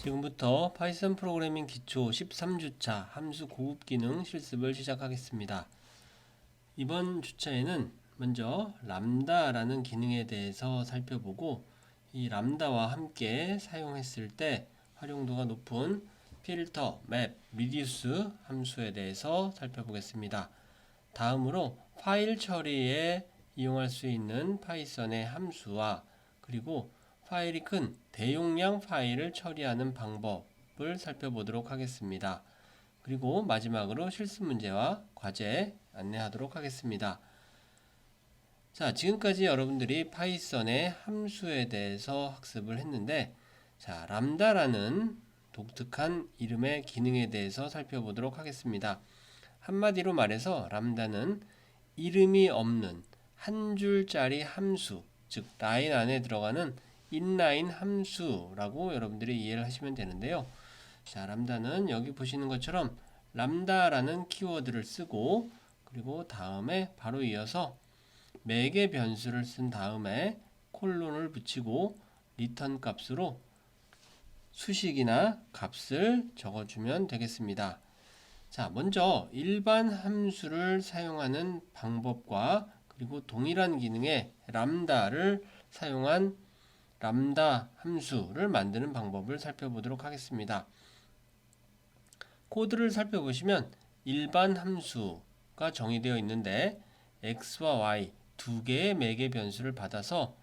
지금부터 파이썬 프로그래밍 기초 13주차 함수 고급 기능 실습을 시작하겠습니다. 이번 주차에는 먼저 람다라는 기능에 대해서 살펴보고, 이 람다와 함께 사용했을 때 활용도가 높은 필터, 맵, 리듀스 함수에 대해서 살펴보겠습니다. 다음으로 파일 처리에 이용할 수 있는 파이썬의 함수와, 그리고 파일이 큰 대용량 파일을 처리하는 방법을 살펴보도록 하겠습니다. 그리고 마지막으로 실습 문제와 과제 안내하도록 하겠습니다. 자, 지금까지 여러분들이 파이썬의 함수에 대해서 학습을 했는데, 자, 람다라는 독특한 이름의 기능에 대해서 살펴보도록 하겠습니다. 한마디로 말해서 람다는 이름이 없는 한 줄짜리 함수, 즉 라인 안에 들어가는 인라인 함수라고 여러분들이 이해를 하시면 되는데요. 자, 람다는 여기 보시는 것처럼 람다라는 키워드를 쓰고, 그리고 다음에 바로 이어서 매개 변수를 쓴 다음에 콜론을 붙이고 리턴 값으로 수식이나 값을 적어주면 되겠습니다. 자, 먼저 일반 함수를 사용하는 방법과, 그리고 동일한 기능의 람다를 사용한 람다 함수를 만드는 방법을 살펴보도록 하겠습니다. 코드를 살펴보시면 일반 함수가 정의되어 있는데 x와 y 두 개의 매개 변수를 받아서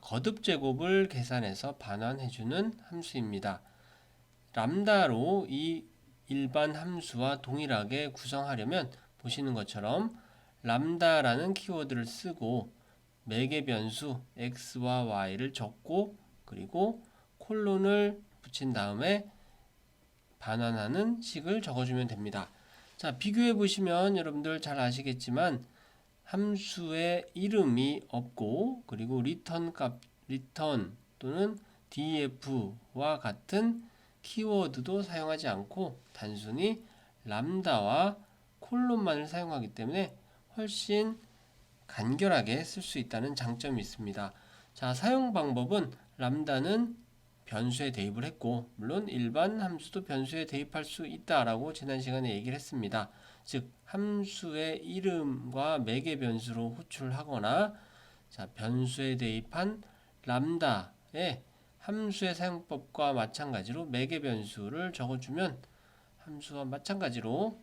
거듭 제곱을 계산해서 반환해주는 함수입니다. 람다로 이 일반 함수와 동일하게 구성하려면 보시는 것처럼 람다라는 키워드를 쓰고 매개 변수 x와 y를 적고, 그리고 콜론을 붙인 다음에 반환하는 식을 적어주면 됩니다. 자, 비교해 보시면 여러분들 잘 아시겠지만 함수의 이름이 없고, 그리고 리턴 또는 def와 같은 키워드도 사용하지 않고 단순히 람다와 콜론만을 사용하기 때문에 훨씬 간결하게 쓸 수 있다는 장점이 있습니다. 자, 사용 방법은 람다는 변수에 대입을 했고, 물론 일반 함수도 변수에 대입할 수 있다라고 지난 시간에 얘기를 했습니다. 즉 함수의 이름과 매개 변수로 호출하거나, 자, 변수에 대입한 람다의 함수의 사용법과 마찬가지로 매개 변수를 적어주면 함수와 마찬가지로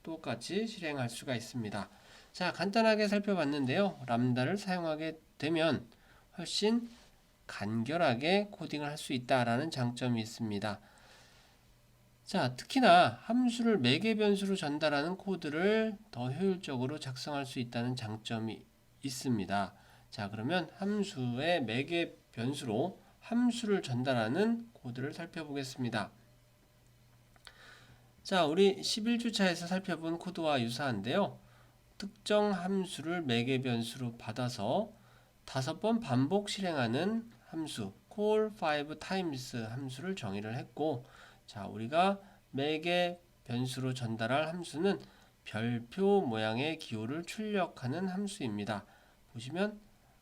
똑같이 실행할 수가 있습니다. 자, 간단하게 살펴봤는데요. 람다를 사용하게 되면 훨씬 간결하게 코딩을 할 수 있다라는 장점이 있습니다. 자, 특히나 함수를 매개 변수로 전달하는 코드를 더 효율적으로 작성할 수 있다는 장점이 있습니다. 자, 그러면 함수의 매개 변수로 함수를 전달하는 코드를 살펴보겠습니다. 자, 우리 11주차에서 살펴본 코드와 유사한데요. 특정 함수를 매개 변수로 받아서 5번 반복 실행하는 함수 call 5 times 함수를 정의를 했고, 자, 우리가 매개 변수로 전달할 함수는 별표 모양의 기호를 출력하는 함수입니다. 보시면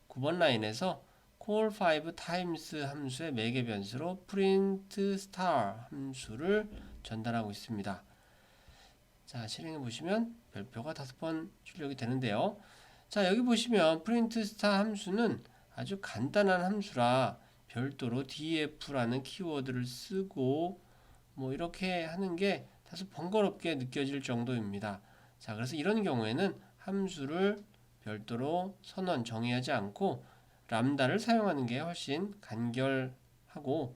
9번 라인에서 call 5 times 함수의 매개 변수로 print star 함수를 전달하고 있습니다. 자, 실행해 보시면 별표가 5번 출력이 되는데요. 자, 여기 보시면 print star 함수는 아주 간단한 함수라 별도로 def라는 키워드를 쓰고 이렇게 하는 게 다소 번거롭게 느껴질 정도입니다. 자, 그래서 이런 경우에는 함수를 별도로 선언 정의하지 않고 람다를 사용하는 게 훨씬 간결하고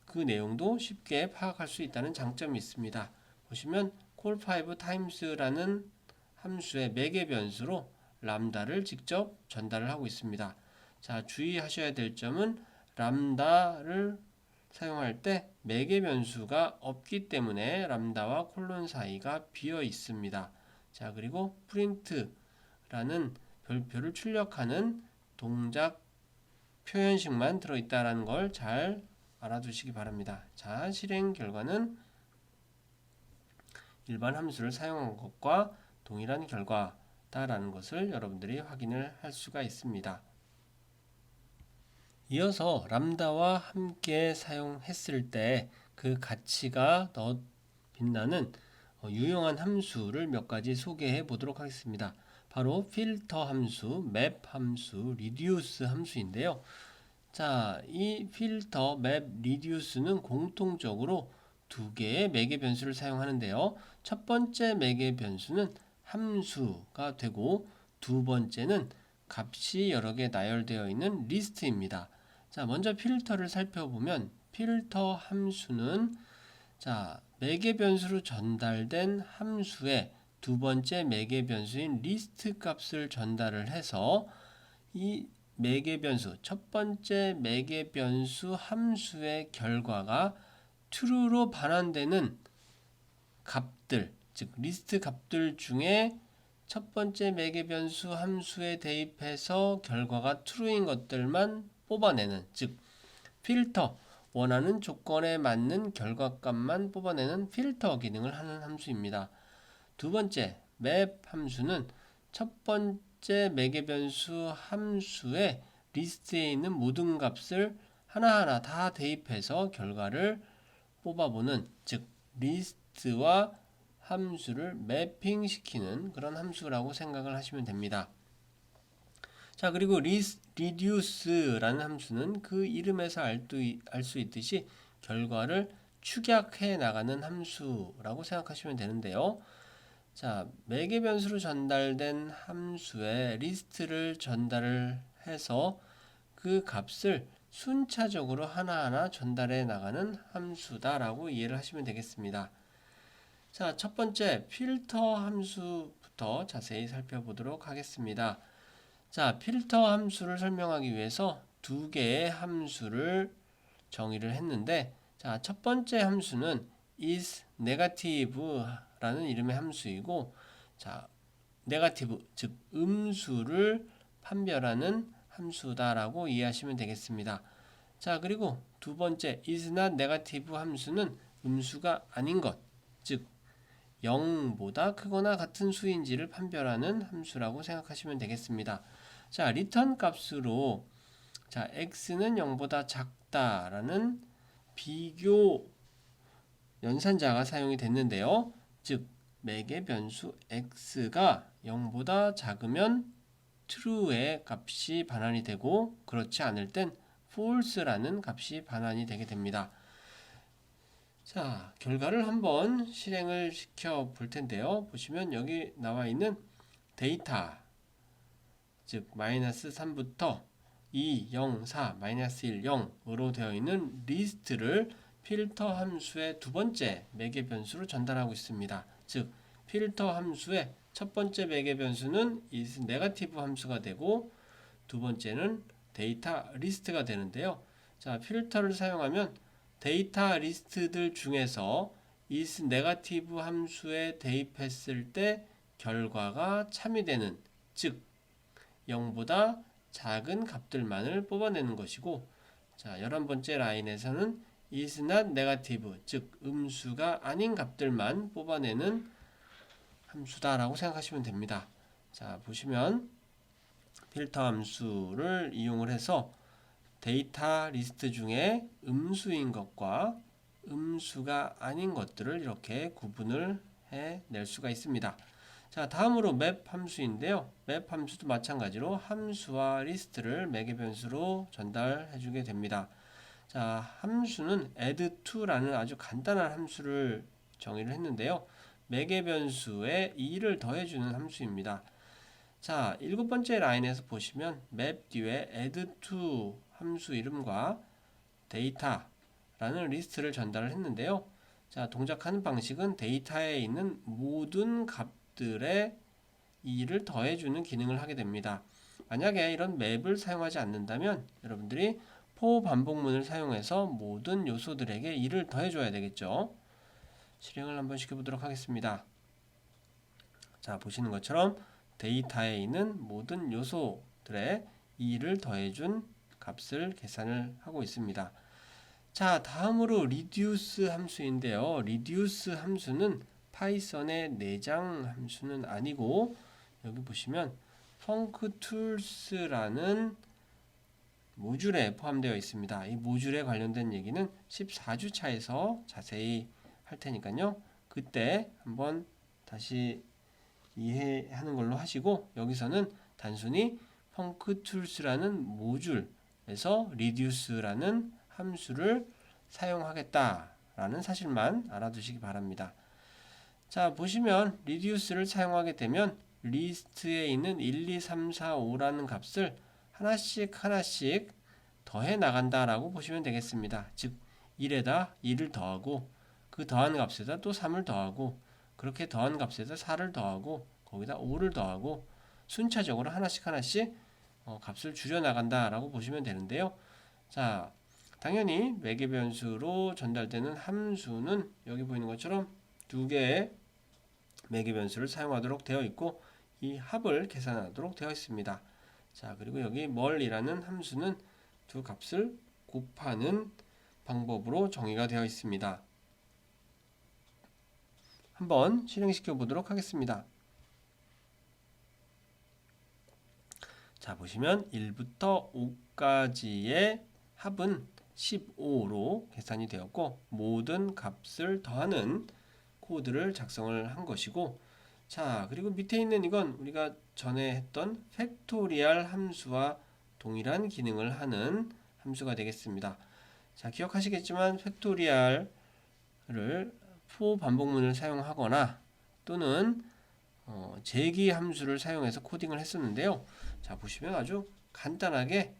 그 내용도 쉽게 파악할 수 있다는 장점이 있습니다. 보시면 call 5 times라는 함수의 매개 변수로 람다를 직접 전달을 하고 있습니다. 자, 주의하셔야 될 점은 람다를 사용할 때 매개 변수가 없기 때문에 람다와 콜론 사이가 비어 있습니다. 자, 그리고 print라는 별표를 출력하는 동작 표현식만 들어있다는 걸 잘 알아두시기 바랍니다. 자, 실행 결과는 일반 함수를 사용한 것과 동일한 결과다라는 것을 여러분들이 확인을 할 수가 있습니다. 이어서 람다와 함께 사용했을 때 그 가치가 더 빛나는 유용한 함수를 몇 가지 소개해 보도록 하겠습니다. 바로 필터 함수, 맵 함수, 리듀스 함수인데요. 자, 이 필터, 맵, 리듀스는 공통적으로 두 개의 매개 변수를 사용하는데요. 첫 번째 매개 변수는 함수가 되고 두 번째는 값이 여러 개 나열되어 있는 리스트입니다. 자, 먼저 필터를 살펴보면 필터 함수는 자, 매개 변수로 전달된 함수에 두 번째 매개 변수인 리스트 값을 전달을 해서 이 매개 변수, 첫 번째 매개 변수 함수의 결과가 true로 반환되는 값들, 즉 리스트 값들 중에 첫 번째 매개 변수 함수에 대입해서 결과가 true인 것들만 뽑아내는, 즉 필터, 원하는 조건에 맞는 결과값만 뽑아내는 필터 기능을 하는 함수입니다. 두 번째, 맵 함수는 첫 번째 매개 변수 함수의 리스트에 있는 모든 값을 하나하나 다 대입해서 결과를 뽑아보는, 즉 리스트와 함수를 매핑시키는 그런 함수라고 생각을 하시면 됩니다. 자, 그리고 reduce라는 함수는 그 이름에서 알 수 있듯이 결과를 축약해 나가는 함수라고 생각하시면 되는데요. 자, 매개 변수로 전달된 함수에 리스트를 전달을 해서 그 값을 순차적으로 하나하나 전달해 나가는 함수다라고 이해를 하시면 되겠습니다. 자, 첫 번째 필터 함수부터 자세히 살펴보도록 하겠습니다. 자, 필터 함수를 설명하기 위해서 두 개의 함수를 정의를 했는데, 자, 첫 번째 함수는 is negative라는 이름의 함수이고, 자, 네가티브, 즉 음수를 판별하는 함수다라고 이해하시면 되겠습니다. 자, 그리고 두 번째 is not negative 함수는 음수가 아닌 것, 즉 0보다 크거나 같은 수인지를 판별하는 함수라고 생각하시면 되겠습니다. 자, 리턴 값으로 자, x는 0보다 작다라는 비교 연산자가 사용이 됐는데요. 즉 매개 변수 x가 0보다 작으면 true의 값이 반환이 되고 그렇지 않을 땐 false라는 값이 반환이 되게 됩니다. 자, 결과를 한번 실행을 시켜 볼 텐데요. 보시면 여기 나와 있는 데이터, 즉 마이너스 3부터 2, 0, 4, 마이너스 1, 0으로 되어 있는 리스트를 필터 함수의 두 번째 매개 변수로 전달하고 있습니다. 즉 필터 함수의 첫 번째 매개 변수는 is 네거티브 함수가 되고 두 번째는 데이터 리스트가 되는데요. 자, 필터를 사용하면 데이터 리스트들 중에서 is 네거티브 함수에 대입했을 때 결과가 참이되는, 즉 0보다 작은 값들만을 뽑아내는 것이고, 자, 11번째 라인에서는 is not negative, 즉 음수가 아닌 값들만 뽑아내는 함수다라고 생각하시면 됩니다. 자, 보시면 필터 함수를 이용을 해서 데이터 리스트 중에 음수인 것과 음수가 아닌 것들을 이렇게 구분을 해낼 수가 있습니다. 자, 다음으로 맵 함수인데요. 맵 함수도 마찬가지로 함수와 리스트를 매개 변수로 전달해 주게 됩니다. 자, 함수는 add2라는 아주 간단한 함수를 정의를 했는데요. 매개 변수에 2를 더해주는 함수입니다. 자, 7번째 라인에서 보시면 맵 뒤에 add2 함수 이름과 데이터라는 리스트를 전달을 했는데요. 자, 동작하는 방식은 데이터에 있는 모든 값들의 2를 더해주는 기능을 하게 됩니다. 만약에 이런 맵을 사용하지 않는다면 여러분들이 for 반복문을 사용해서 모든 요소들에게 2를 더해줘야 되겠죠. 실행을 한번 시켜보도록 하겠습니다. 자, 보시는 것처럼 데이터에 있는 모든 요소들의 2를 더해준 값을 계산을 하고 있습니다. 자, 다음으로 reduce 함수인데요. reduce 함수는 파이썬의 내장 함수는 아니고 여기 보시면 functools라는 모듈에 포함되어 있습니다. 이 모듈에 관련된 얘기는 14주차에서 자세히 할 테니까요. 그때 한번 다시 이해하는 걸로 하시고, 여기서는 단순히 펑크툴스라는 모듈에서 reduce라는 함수를 사용하겠다라는 사실만 알아두시기 바랍니다. 자, 보시면 reduce를 사용하게 되면 리스트에 있는 1, 2, 3, 4, 5라는 값을 하나씩 더해 나간다라고 보시면 되겠습니다. 즉 1에다 2를 더하고 그 더한 값에다 또 3을 더하고 그렇게 더한 값에다 4를 더하고 거기다 5를 더하고 순차적으로 하나씩 값을 줄여 나간다라고 보시면 되는데요. 자, 당연히 매개 변수로 전달되는 함수는 여기 보이는 것처럼 두 개의 매개 변수를 사용하도록 되어 있고 이 합을 계산하도록 되어 있습니다. 자, 그리고 여기 멀이라는 함수는 두 값을 곱하는 방법으로 정의가 되어 있습니다. 한번 실행시켜 보도록 하겠습니다. 자, 보시면 1부터 5까지의 합은 15로 계산이 되었고 모든 값을 더하는 코드를 작성을 한 것이고, 자, 그리고 밑에 있는 이건 우리가 전에 했던 팩토리얼 함수와 동일한 기능을 하는 함수가 되겠습니다. 자, 기억하시겠지만 팩토리얼을 for 반복문을 사용하거나 또는 제기 함수를 사용해서 코딩을 했었는데요. 자, 보시면 아주 간단하게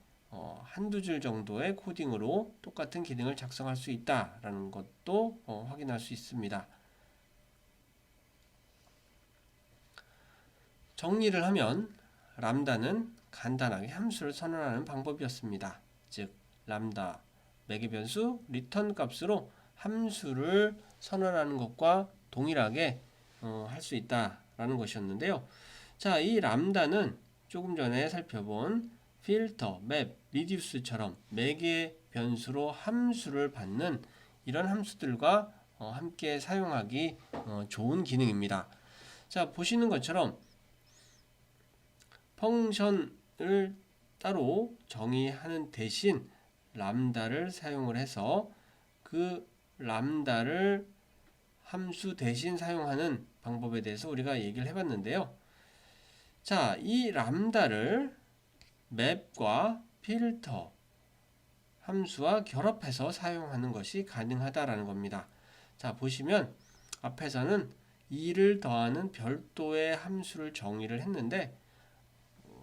한두 줄 정도의 코딩으로 똑같은 기능을 작성할 수 있다라는 것도 확인할 수 있습니다. 정리를 하면 람다는 간단하게 함수를 선언하는 방법이었습니다. 즉 람다 매개 변수 리턴 값으로 함수를 선언하는 것과 동일하게 할 수 있다라는 것이었는데요. 자, 이 람다는 조금 전에 살펴본 필터, 맵, 리듀스처럼 매개 변수로 함수를 받는 이런 함수들과 함께 사용하기 좋은 기능입니다. 자, 보시는 것처럼 펑션을 따로 정의하는 대신 람다를 사용을 해서 그 람다를 함수 대신 사용하는 방법에 대해서 우리가 얘기를 해봤는데요. 자, 이 람다를 맵과 필터 함수와 결합해서 사용하는 것이 가능하다라는 겁니다. 자, 보시면 앞에서는 2를 더하는 별도의 함수를 정의를 했는데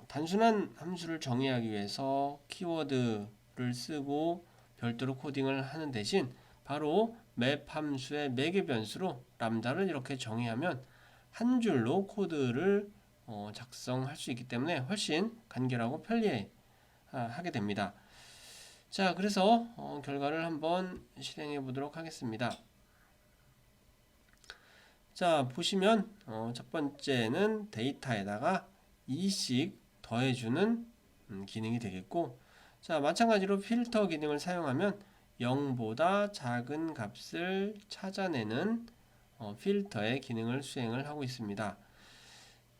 단순한 함수를 정의하기 위해서 키워드를 쓰고 별도로 코딩을 하는 대신 바로 맵 함수의 매개 변수로 람다를 이렇게 정의하면 한 줄로 코드를 작성할 수 있기 때문에 훨씬 간결하고 편리하게 됩니다. 자, 그래서 결과를 한번 실행해 보도록 하겠습니다. 자, 보시면 첫 번째는 데이터에다가 2씩 더해주는 기능이 되겠고, 자, 마찬가지로 필터 기능을 사용하면 0보다 작은 값을 찾아내는 필터의 기능을 수행을 하고 있습니다.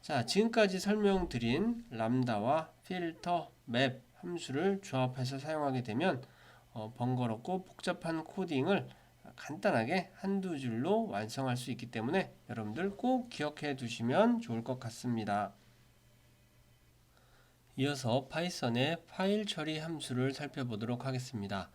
자, 지금까지 설명드린 람다와 필터, 맵 함수를 조합해서 사용하게 되면 번거롭고 복잡한 코딩을 간단하게 한두 줄로 완성할 수 있기 때문에 여러분들 꼭 기억해 두시면 좋을 것 같습니다. 이어서 파이썬의 파일 처리 함수를 살펴보도록 하겠습니다.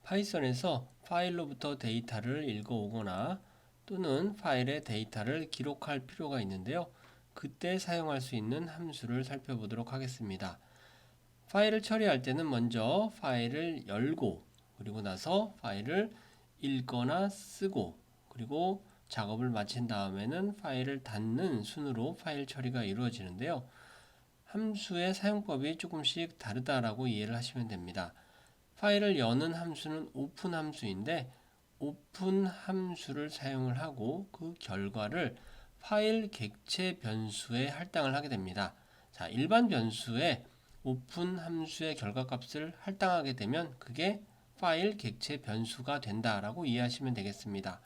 파이썬에서 파일로부터 데이터를 읽어오거나 또는 파일의 데이터를 기록할 필요가 있는데요. 그때 사용할 수 있는 함수를 살펴보도록 하겠습니다. 파일을 처리할 때는 먼저 파일을 열고 그리고 나서 파일을 읽거나 쓰고 그리고 작업을 마친 다음에는 파일을 닫는 순으로 파일 처리가 이루어지는데요. 함수의 사용법이 조금씩 다르다라고 이해를 하시면 됩니다. 파일을 여는 함수는 오픈 함수인데 오픈 함수를 사용을 하고 그 결과를 파일 객체 변수에 할당을 하게 됩니다. 자, 일반 변수에 오픈 함수의 결과값을 할당하게 되면 그게 파일 객체 변수가 된다라고 이해하시면 되겠습니다.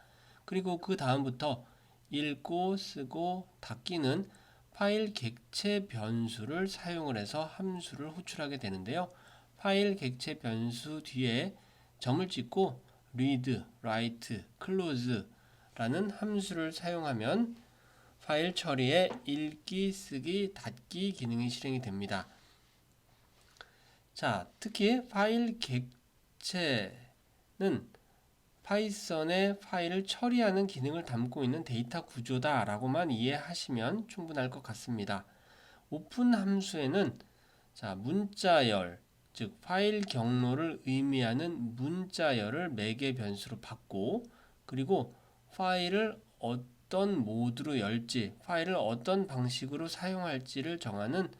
그리고 그 다음부터 읽고 쓰고 닫기는 파일 객체 변수를 사용을 해서 함수를 호출하게 되는데요. 파일 객체 변수 뒤에 점을 찍고 read, write, close 라는 함수를 사용하면 파일 처리에 읽기, 쓰기, 닫기 기능이 실행이 됩니다. 자, 특히 파일 객체는 파이썬의 파일을 처리하는 기능을 담고 있는 데이터 구조다 라고만 이해하시면 충분할 것 같습니다. 오픈 함수에는 자, 문자열, 즉 파일 경로를 의미하는 문자열을 매개 변수로 받고, 그리고 파일을 어떤 모드로 열지, 파일을 어떤 방식으로 사용할지를 정하는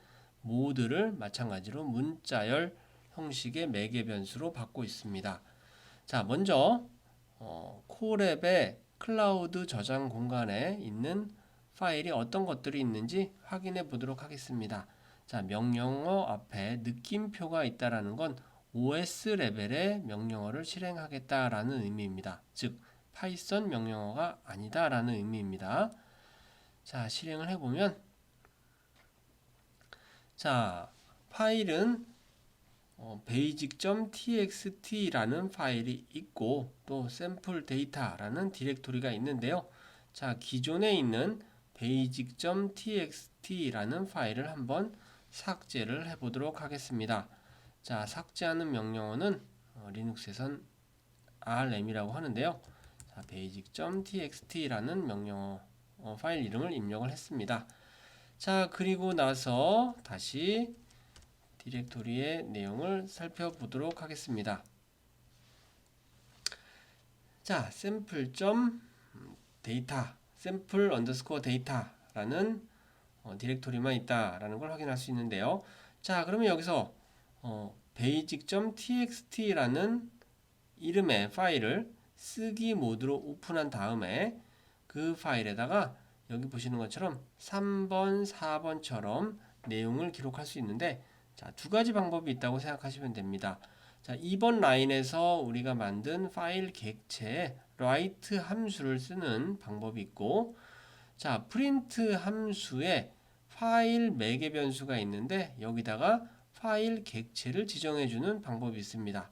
모드를 마찬가지로 문자열 형식의 매개 변수로 받고 있습니다. 자, 먼저 코랩의 클라우드 저장 공간에 있는 파일이 어떤 것들이 있는지 확인해 보도록 하겠습니다. 자, 명령어 앞에 느낌표가 있다라는 건 OS 레벨의 명령어를 실행하겠다라는 의미입니다. 즉, 파이썬 명령어가 아니다라는 의미입니다. 자, 실행을 해보면, 자, 파일은 basic.txt라는 파일이 있고 또 sample data라는 디렉토리가 있는데요. 자, 기존에 있는 basic.txt라는 파일을 한번 삭제를 해보도록 하겠습니다. 자, 삭제하는 명령어는 리눅스에선 rm이라고 하는데요. 자, basic.txt라는 명령어 파일 이름을 입력을 했습니다. 자, 그리고 나서 다시 디렉토리의 내용을 살펴보도록 하겠습니다. 자, sample.data, sample underscore data라는 디렉토리만 있다라는 걸 확인할 수 있는데요. 자, 그러면 여기서 basic.txt라는 이름의 파일을 쓰기 모드로 오픈한 다음에 그 파일에다가 여기 보시는 것처럼 3번, 4번처럼 내용을 기록할 수 있는데, 자, 두 가지 방법이 있다고 생각하시면 됩니다. 자, 2번 라인에서 우리가 만든 파일 객체에 write 함수를 쓰는 방법이 있고, 자, print 함수에 파일 매개 변수가 있는데 여기다가 파일 객체를 지정해주는 방법이 있습니다.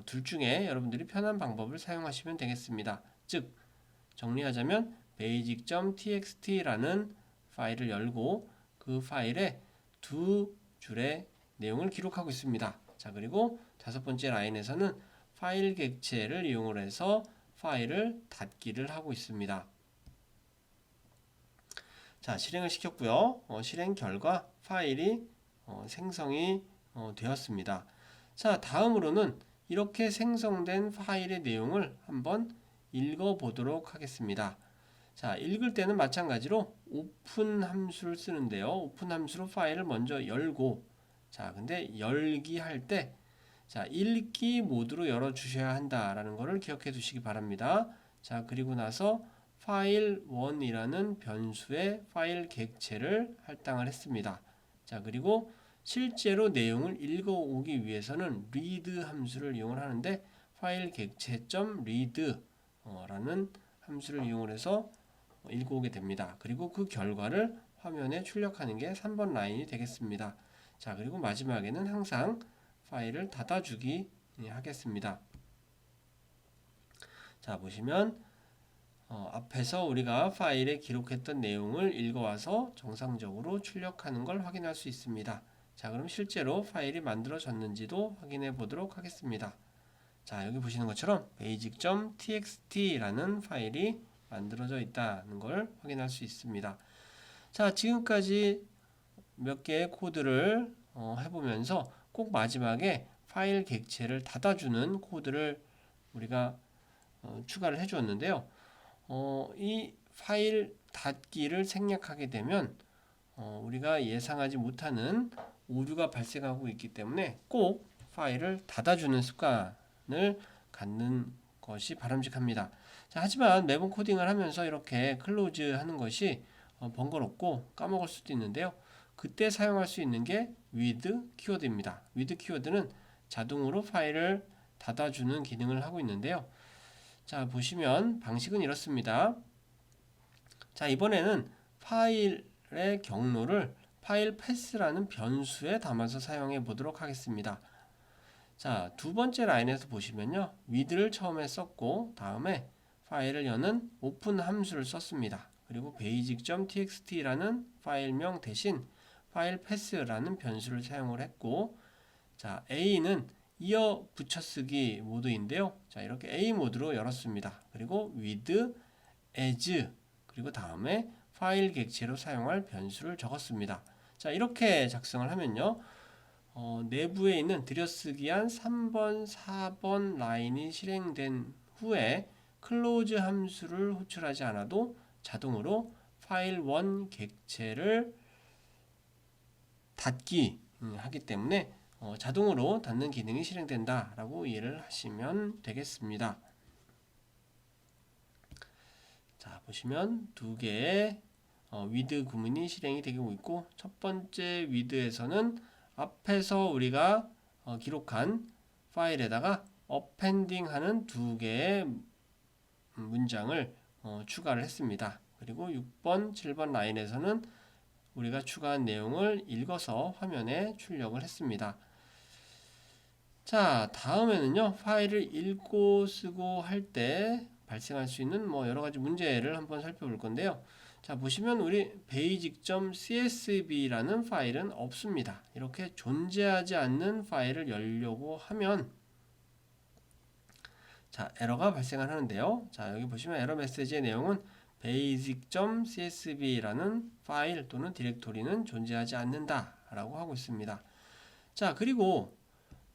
둘 중에 여러분들이 편한 방법을 사용하시면 되겠습니다. 즉, 정리하자면 basic.txt라는 파일을 열고 그 파일에 두 줄의 내용을 기록하고 있습니다. 자, 그리고 다섯 번째 라인에서는 파일 객체를 이용을 해서 파일을 닫기를 하고 있습니다. 자, 실행을 시켰고요. 실행 결과 파일이 생성이 되었습니다. 자, 다음으로는 이렇게 생성된 파일의 내용을 한번 읽어보도록 하겠습니다. 자, 읽을 때는 마찬가지로 오픈 함수를 쓰는데요. 오픈 함수로 파일을 먼저 열고, 자, 근데 열기 할 때, 자, 읽기 모드로 열어 주셔야 한다라는 것을 기억해 두시기 바랍니다. 자, 그리고 나서 파일 1이라는 변수의 파일 객체를 할당을 했습니다. 자, 그리고 실제로 내용을 읽어오기 위해서는 read 함수를 이용을 하는데 파일 객체.read 라는 함수를 이용을 해서 읽어오게 됩니다. 그리고 그 결과를 화면에 출력하는 게 3번 라인이 되겠습니다. 자, 그리고 마지막에는 항상 파일을 닫아주기 하겠습니다. 자, 보시면 앞에서 우리가 파일에 기록했던 내용을 읽어와서 정상적으로 출력하는 걸 확인할 수 있습니다. 자, 그럼 실제로 파일이 만들어졌는지도 확인해 보도록 하겠습니다. 자, 여기 보시는 것처럼 basic.txt라는 파일이 만들어져 있다는 걸 확인할 수 있습니다. 자, 지금까지 몇 개의 코드를 해보면서 꼭 마지막에 파일 객체를 닫아주는 코드를 우리가 추가를 해주었는데요. 이 파일 닫기를 생략하게 되면 우리가 예상하지 못하는 오류가 발생하고 있기 때문에 꼭 파일을 닫아주는 습관을 갖는 것이 바람직합니다. 자, 하지만 매번 코딩을 하면서 이렇게 클로즈 하는 것이 번거롭고 까먹을 수도 있는데요. 그때 사용할 수 있는 게 with 키워드입니다. with 키워드는 자동으로 파일을 닫아주는 기능을 하고 있는데요. 자, 보시면 방식은 이렇습니다. 자, 이번에는 파일의 경로를 파일 패스라는 변수에 담아서 사용해 보도록 하겠습니다. 자, 두 번째 라인에서 보시면요. with를 처음에 썼고 다음에 파일을 여는 오픈 함수를 썼습니다. 그리고 basic.txt라는 파일명 대신 파일 패스라는 변수를 사용을 했고, 자, A는 이어 붙여쓰기 모드인데요. 자, 이렇게 A 모드로 열었습니다. 그리고 with, as, 그리고 다음에 파일 객체로 사용할 변수를 적었습니다. 자, 이렇게 작성을 하면요. 내부에 있는 들여쓰기한 3번, 4번 라인이 실행된 후에 close 함수를 호출하지 않아도 자동으로 파일 1 객체를 닫기 하기 때문에 자동으로 닫는 기능이 실행된다 라고 이해를 하시면 되겠습니다. 자, 보시면 두 개의 with 구문이 실행이 되고 있고, 첫 번째 with에서는 앞에서 우리가 기록한 파일에다가 appending 하는 두 개의 문장을 추가를 했습니다. 그리고 6번, 7번 라인에서는 우리가 추가한 내용을 읽어서 화면에 출력을 했습니다. 자, 다음에는요, 파일을 읽고 쓰고 할 때 발생할 수 있는 여러 가지 문제를 한번 살펴볼 건데요. 자, 보시면 우리 basic.csv라는 파일은 없습니다. 이렇게 존재하지 않는 파일을 열려고 하면 자, 에러가 발생을 하는데요. 자, 여기 보시면 에러 메시지의 내용은 basic.csv라는 파일 또는 디렉토리는 존재하지 않는다 라고 하고 있습니다. 자, 그리고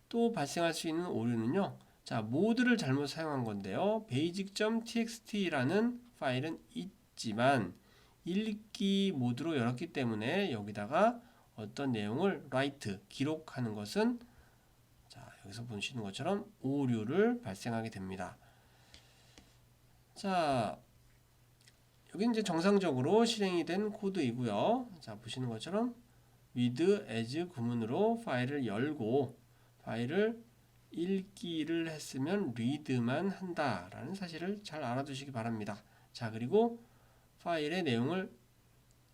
또 발생할 수 있는 오류는요. 자, 모드를 잘못 사용한 건데요. basic.txt라는 파일은 있지만 읽기 모드로 열었기 때문에 여기다가 어떤 내용을 write, 기록하는 것은 자, 여기서 보시는 것처럼 오류를 발생하게 됩니다. 자, 여기 이제 정상적으로 실행이 된 코드이고요. 자, 보시는 것처럼 with as 구문으로 파일을 열고 파일을 읽기를 했으면 read만 한다라는 사실을 잘 알아두시기 바랍니다. 자, 그리고 파일의 내용을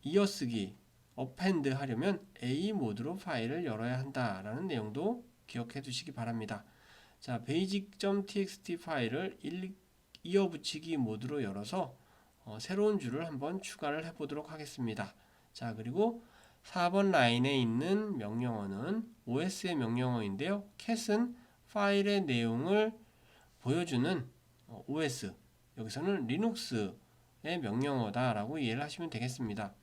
이어쓰기, append 하려면 A 모드로 파일을 열어야 한다라는 내용도 기억해 두시기 바랍니다. 자, basic.txt 파일을 이어붙이기 모드로 열어서 새로운 줄을 한번 추가를 해 보도록 하겠습니다. 자, 그리고 4번 라인에 있는 명령어는 OS의 명령어인데요. cat은 파일의 내용을 보여주는 OS, 여기서는 리눅스의 명령어다 라고 이해를 하시면 되겠습니다.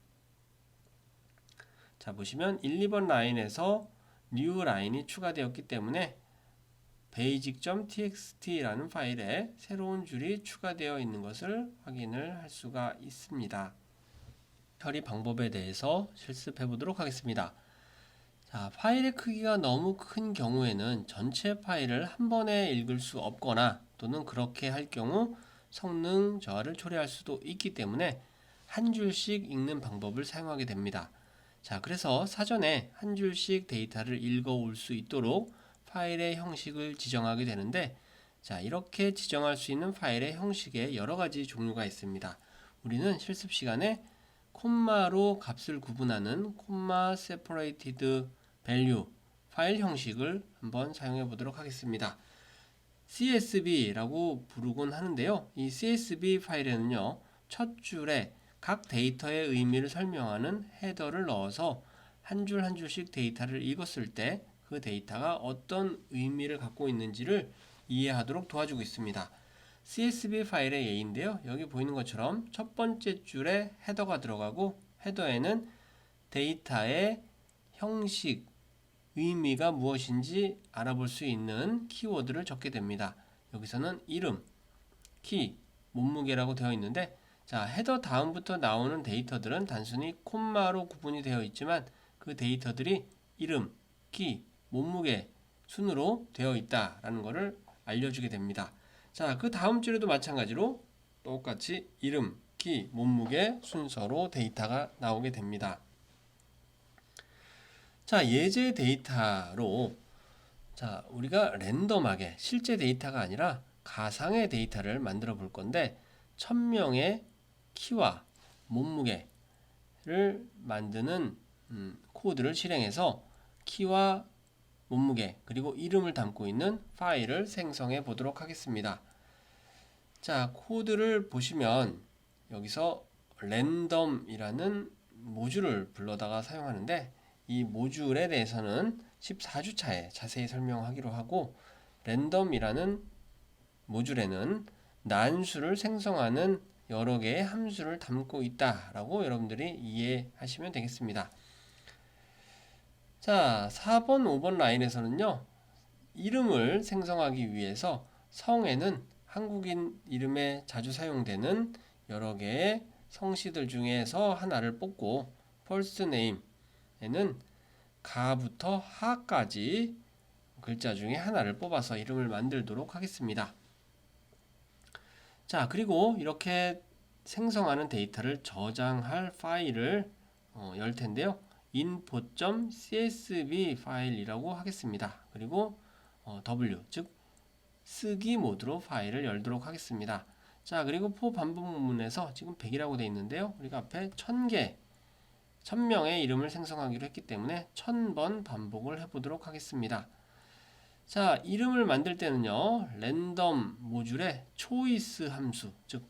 자, 보시면 1, 2번 라인에서 new 라인이 추가되었기 때문에 basic.txt라는 파일에 새로운 줄이 추가되어 있는 것을 확인을 할 수가 있습니다. 처리 방법에 대해서 실습해 보도록 하겠습니다. 자, 파일의 크기가 너무 큰 경우에는 전체 파일을 한 번에 읽을 수 없거나 또는 그렇게 할 경우 성능 저하를 초래할 수도 있기 때문에 한 줄씩 읽는 방법을 사용하게 됩니다. 자, 그래서 사전에 한 줄씩 데이터를 읽어올 수 있도록 파일의 형식을 지정하게 되는데, 자, 이렇게 지정할 수 있는 파일의 형식에 여러 가지 종류가 있습니다. 우리는 실습 시간에 콤마로 값을 구분하는 콤마 separated value 파일 형식을 한번 사용해 보도록 하겠습니다. CSV라고 부르곤 하는데요. 이 CSV 파일에는요, 첫 줄에 각 데이터의 의미를 설명하는 헤더를 넣어서 한 줄 한 줄씩 데이터를 읽었을 때 그 데이터가 어떤 의미를 갖고 있는지를 이해하도록 도와주고 있습니다. CSV 파일의 예인데요. 여기 보이는 것처럼 첫 번째 줄에 헤더가 들어가고 헤더에는 데이터의 형식, 의미가 무엇인지 알아볼 수 있는 키워드를 적게 됩니다. 여기서는 이름, 키, 몸무게라고 되어 있는데, 자, 헤더 다음부터 나오는 데이터들은 단순히 콤마로 구분이 되어 있지만 그 데이터들이 이름, 키, 몸무게 순으로 되어 있다라는 것을 알려주게 됩니다. 자, 그 다음 줄에도 마찬가지로 똑같이 이름, 키, 몸무게 순서로 데이터가 나오게 됩니다. 자, 예제 데이터로 자, 우리가 랜덤하게 실제 데이터가 아니라 가상의 데이터를 만들어 볼 건데 1000명의 키와 몸무게를 만드는 코드를 실행해서 키와 몸무게, 그리고 이름을 담고 있는 파일을 생성해 보도록 하겠습니다. 자, 코드를 보시면 여기서 랜덤이라는 모듈을 불러다가 사용하는데, 이 모듈에 대해서는 14주차에 자세히 설명하기로 하고, 랜덤이라는 모듈에는 난수를 생성하는 여러 개의 함수를 담고 있다라고 여러분들이 이해하시면 되겠습니다. 자, 4번, 5번 라인에서는요, 이름을 생성하기 위해서 성에는 한국인 이름에 자주 사용되는 여러 개의 성씨들 중에서 하나를 뽑고, first name에는 가부터 하까지 글자 중에 하나를 뽑아서 이름을 만들도록 하겠습니다. 자, 그리고 이렇게 생성하는 데이터를 저장할 파일을 열 텐데요. info.csv 파일이라고 하겠습니다. 그리고 W, 즉 쓰기 모드로 파일을 열도록 하겠습니다. 자, 그리고 for 반복문에서 지금 100이라고 되어 있는데요. 우리가 앞에 1000명의 이름을 생성하기로 했기 때문에 1000번 반복을 해보도록 하겠습니다. 자, 이름을 만들 때는요, 랜덤 모듈의 초이스 함수, 즉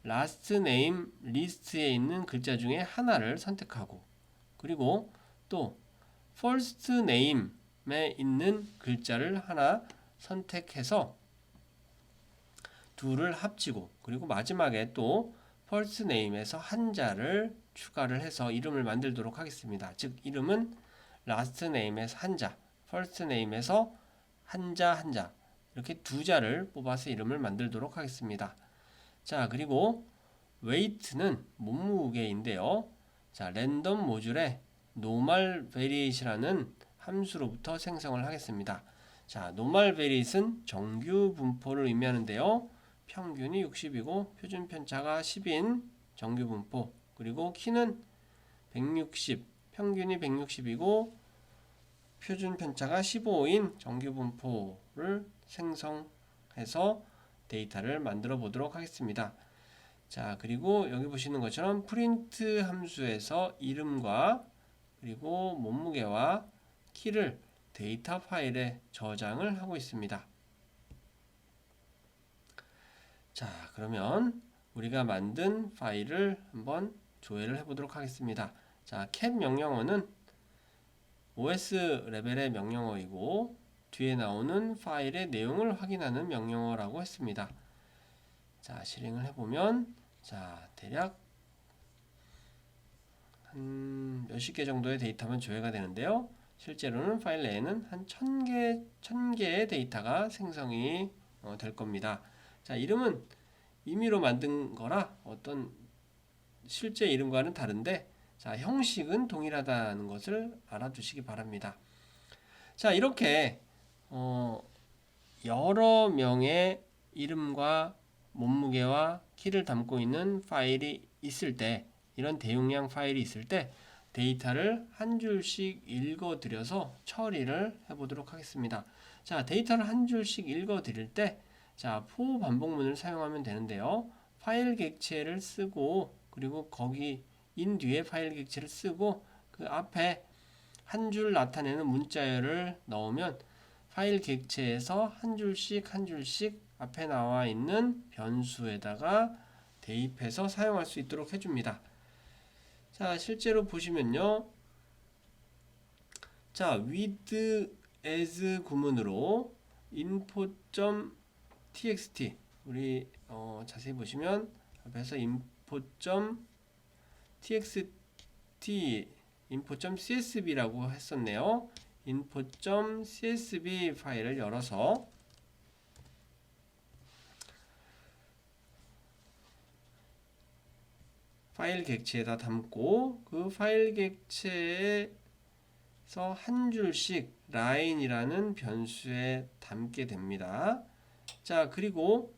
last name 리스트에 있는 글자 중에 하나를 선택하고, 그리고 또 first name에 있는 글자를 하나 선택해서 둘을 합치고, 그리고 마지막에 또 first name에서 한자를 추가를 해서 이름을 만들도록 하겠습니다. 즉 이름은 last name에서 한자, first name에서 한자 이렇게 두 자를 뽑아서 이름을 만들도록 하겠습니다. 자, 그리고 weight는 몸무게인데요. 자, 랜덤 모듈에 normal variate이라는 함수로부터 생성을 하겠습니다. 자, normal variate은 정규 분포를 의미하는데요. 평균이 60이고 표준 편차가 10인 정규 분포, 그리고 키는 160, 평균이 160이고 표준 편차가 15인 정규 분포를 생성해서 데이터를 만들어 보도록 하겠습니다. 자, 그리고 여기 보시는 것처럼 프린트 함수에서 이름과 그리고 몸무게와 키를 데이터 파일에 저장을 하고 있습니다. 자, 그러면 우리가 만든 파일을 한번 조회를 해보도록 하겠습니다. 자, cat 명령어는 OS 레벨의 명령어이고 뒤에 나오는 파일의 내용을 확인하는 명령어라고 했습니다. 자, 실행을 해보면 자, 대략 한 몇십 개 정도의 데이터만 조회가 되는데요. 실제로는 파일 내에는 한 1000개의 데이터가 생성이 될 겁니다. 자, 이름은 임의로 만든 거라 어떤 실제 이름과는 다른데, 자, 형식은 동일하다는 것을 알아두시기 바랍니다. 자, 이렇게 여러 명의 이름과 몸무게와 키를 담고 있는 파일이 있을 때, 이런 대용량 파일이 있을 때 데이터를 한 줄씩 읽어드려서 처리를 해보도록 하겠습니다. 자, 데이터를 한 줄씩 읽어드릴 때, 자, for 반복문을 사용하면 되는데요. 파일 객체를 쓰고, 그리고 거기 인 뒤에 파일 객체를 쓰고 그 앞에 한 줄 나타내는 문자열을 넣으면 파일 객체에서 한 줄씩 앞에 나와 있는 변수에다가 대입해서 사용할 수 있도록 해줍니다. 자, 실제로 보시면요. 자, with as 구문으로 info.txt 우리 자세히 보시면 앞에서 info.csv라고 했었네요. info.csv 파일을 열어서 파일 객체에다 담고 그 파일 객체에서 한 줄씩 라인이라는 변수에 담게 됩니다. 자, 그리고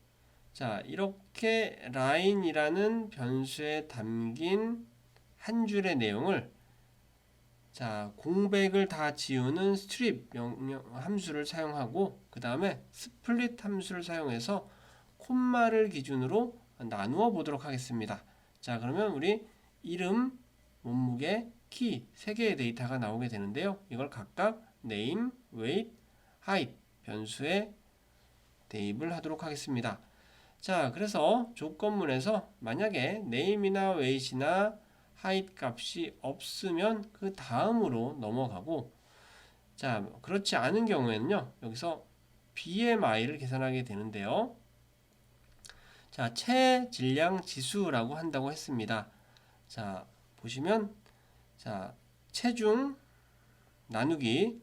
자, 이렇게 라인이라는 변수에 담긴 한 줄의 내용을 자, 공백을 다 지우는 strip 함수를 사용하고 그 다음에 split 함수를 사용해서 콤마를 기준으로 나누어 보도록 하겠습니다. 자, 그러면 우리 이름, 몸무게, 키 3개의 데이터가 나오게 되는데요. 이걸 각각 name, weight, height 변수에 대입을 하도록 하겠습니다. 자, 그래서 조건문에서 만약에 name이나 weight이나 height 값이 없으면 그 다음으로 넘어가고, 자, 그렇지 않은 경우에는요, 여기서 BMI를 계산하게 되는데요. 자, 체질량 지수라고 한다고 했습니다. 자, 보시면, 자, 체중 나누기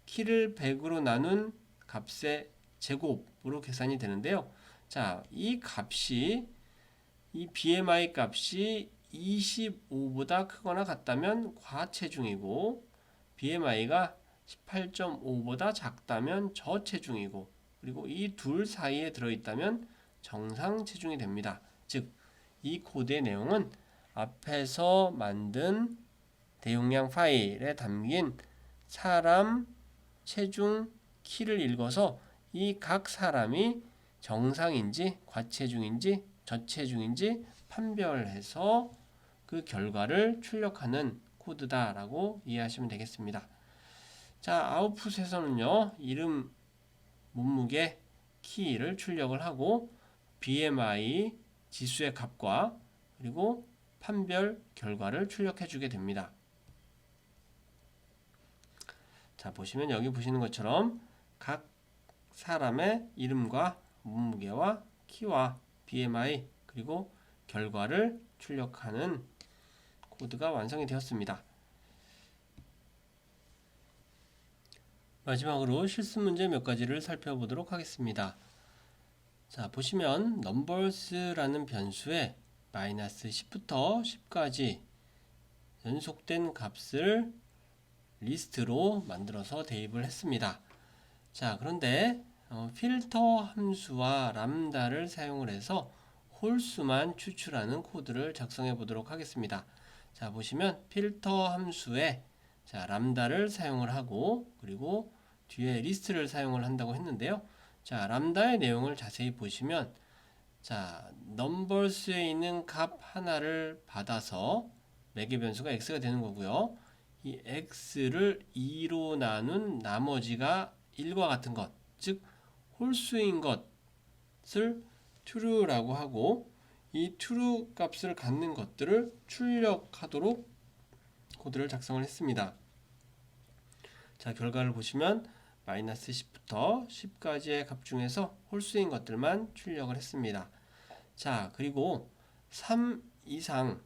키를 100으로 나눈 값의 제곱으로 계산이 되는데요. 자, 이 BMI 값이 25보다 크거나 같다면 과체중이고, BMI가 18.5보다 작다면 저체중이고, 그리고 이 둘 사이에 들어있다면 정상 체중이 됩니다. 즉, 이 코드의 내용은 앞에서 만든 대용량 파일에 담긴 사람 체중 키를 읽어서 이 각 사람이 정상인지 과체중인지 저체중인지 판별해서 그 결과를 출력하는 코드다라고 이해하시면 되겠습니다. 자, 아웃풋에서는요, 이름, 몸무게, 키를 출력을 하고 BMI 지수의 값과 그리고 판별 결과를 출력해 주게 됩니다. 자, 보시면 여기 보시는 것처럼 각 사람의 이름과 몸무게와 키와 BMI 그리고 결과를 출력하는 코드가 완성이 되었습니다. 마지막으로 실습 문제 몇 가지를 살펴보도록 하겠습니다. 자, 보시면 numbers라는 변수에 마이너스 10부터 10까지 연속된 값을 리스트로 만들어서 대입을 했습니다. 자, 그런데 필터 함수와 람다를 사용을 해서 홀수만 추출하는 코드를 작성해 보도록 하겠습니다. 자, 보시면 필터 함수에 자, 람다를 사용을 하고 그리고 뒤에 리스트를 사용을 한다고 했는데요. 자, 람다의 내용을 자세히 보시면 자, 넘버스에 있는 값 하나를 받아서 매개 변수가 x가 되는 거고요. 이 x를 2로 나눈 나머지가 1과 같은 것, 즉 홀수인 것을 true라고 하고 이 true 값을 갖는 것들을 출력하도록 코드를 작성을 했습니다. 자, 결과를 보시면 마이너스 10부터 10까지의 값 중에서 홀수인 것들만 출력을 했습니다. 자, 그리고 3 이상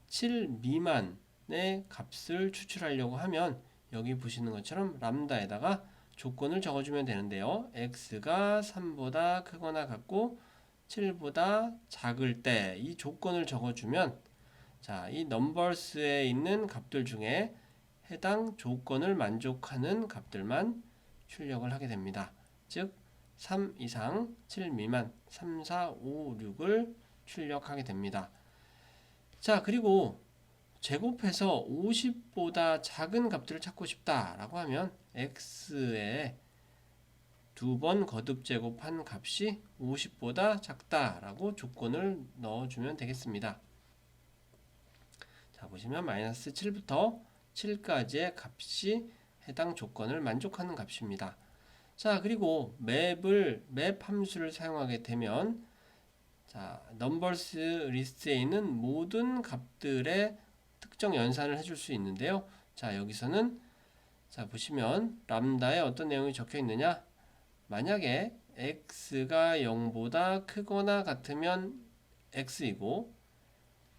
7 미만의 값을 추출하려고 하면 여기 보시는 것처럼 람다에다가 조건을 적어주면 되는데요. x가 3보다 크거나 같고 7보다 작을 때 이 조건을 적어주면 자, 이 넘버스에 있는 값들 중에 해당 조건을 만족하는 값들만 출력을 하게 됩니다. 즉 3 이상 7 미만 3, 4, 5, 6을 출력하게 됩니다. 자, 그리고 제곱해서 50보다 작은 값들을 찾고 싶다라고 하면 x에 두 번 거듭 제곱한 값이 50보다 작다라고 조건을 넣어주면 되겠습니다. 자, 보시면 마이너스 7부터 7까지의 값이 해당 조건을 만족하는 값입니다. 자, 그리고 맵 함수를 사용하게 되면 자, numbers 리스트에 있는 모든 값들의 특정 연산을 해줄 수 있는데요. 자, 여기서는 자, 보시면 람다에 어떤 내용이 적혀 있느냐? 만약에 x가 0보다 크거나 같으면 x이고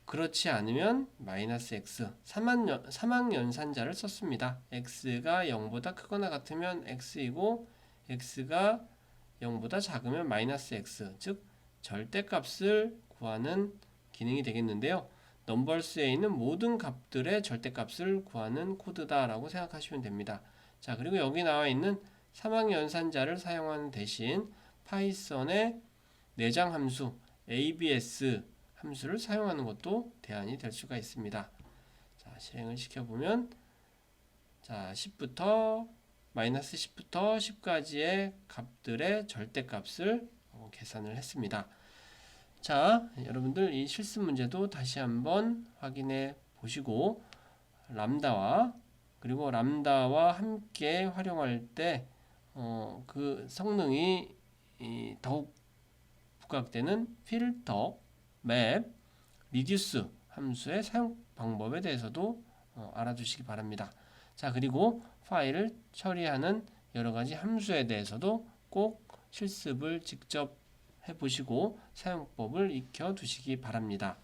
그렇지 않으면 마이너스 x 사망연산자를 썼습니다. x가 0보다 크거나 같으면 x이고 x가 0보다 작으면 마이너스 x 즉 절대값을 구하는 기능이 되겠는데요. 넘버스에 있는 모든 값들의 절대값을 구하는 코드다라고 생각하시면 됩니다. 자, 그리고 여기 나와 있는 사망연산자를 사용하는 대신 파이썬의 내장 함수 abs 함수를 사용하는 것도 대안이 될 수가 있습니다. 자, 실행을 시켜보면 자, 마이너스 10부터 10까지의 값들의 절대값을 계산을 했습니다. 자, 여러분들 이 실습 문제도 다시 한번 확인해 보시고 람다와 그리고 람다와 함께 활용할 때 그 성능이 더욱 부각되는 필터, 맵, 리듀스 함수의 사용 방법에 대해서도 알아두시기 바랍니다. 자, 그리고 파일을 처리하는 여러 가지 함수에 대해서도 꼭 실습을 직접 해보시고 사용법을 익혀 두시기 바랍니다.